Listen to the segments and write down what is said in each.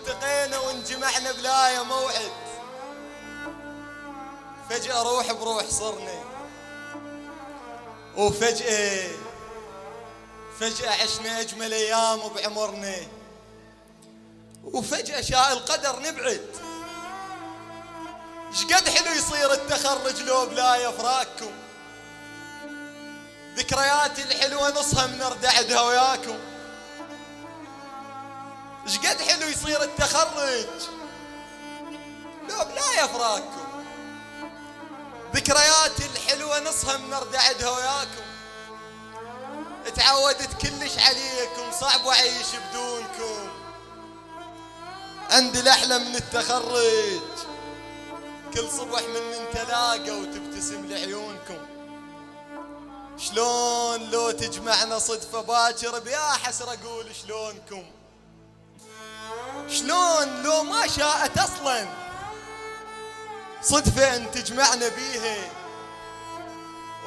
التقينا وانجمعنا بلايا موعد، فجأة روح بروح صرنا، وفجأة عشنا أجمل أيام بعمرنا، وفجأة شاء القدر نبعد. شقد حلو يصير التخرج لو بلايا فراقكم، ذكرياتي الحلوة نصها منردعدها وياكم. شقد حلو يصير التخرج لو بلايا فراقكم، ذكرياتي الحلوة نصها منردعدها وياكم. تعودت كلش عليكم، صعب أعيش بدونكم. عندي الأحلى من التخرج، كل صبح من نتلاقى وتبتسم لعيونكم. شلون لو تجمعنا صدفة باكر، بيا حسرة أقول شلونكم. شلون لو ما شاءت أصلا صدفة أن تجمعنا بيها،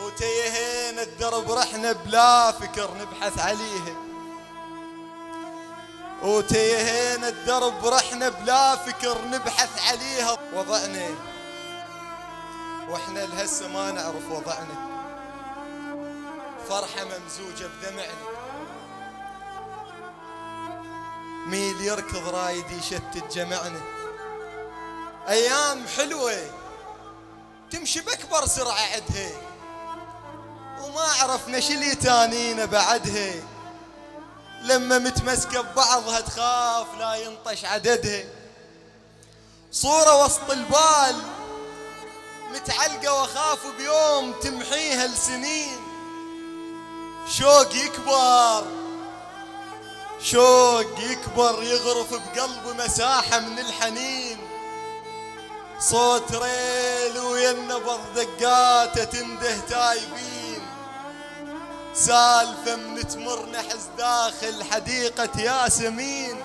وتيهينا الدرب رحنا بلا فكر نبحث عليها. وتيهينا الدرب رحنا بلا فكر نبحث عليها. وضعنا واحنا لهسه ما نعرف وضعنا، فرحة ممزوجة بدمعنا. ميل يركض رايد يشتت جمعنا. أيام حلوة تمشي بأكبر سرعة عدها، وما عرفنا شلي تانينا بعدها. لما متمسكة ببعضها تخاف لا ينطش عددها. صورة وسط البال متعلقة واخاف بيوم تمحيها السنين. شوق يكبر يغرف بقلبي مساحة من الحنين. صوت ريل ويا النبض دقاته تنده تايبين. سالفة من تمر نحس داخل حديقة ياسمين.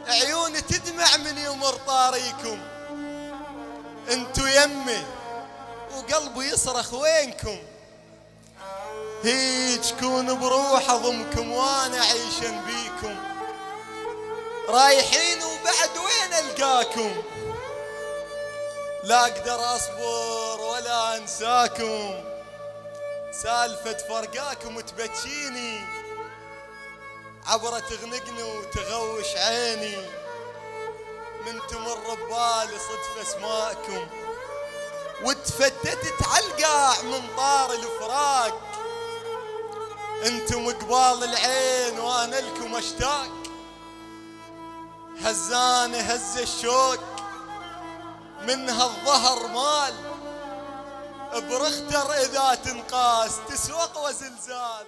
عيوني تدمع من يمر طاريكم، انتو يمي وقلبي يصرخ وينكم. هيج كون بروح اضمكم وانا عيشا بيكم. رايحين وبعد وين القاكم، لا اقدر اصبر ولا انساكم. سالفة فرقاكم تبكيني، عبرة تغنقني وتغوش عيني. من تمر ببالي صدفة اسماءكم، وتفتتت عالقاع من طار الفراق. انتم قبال العين وانا لكم اشتاق. هزاني هز الشوق من هالظهر مال، برختر اذا تنقاس تسوق وزلزال.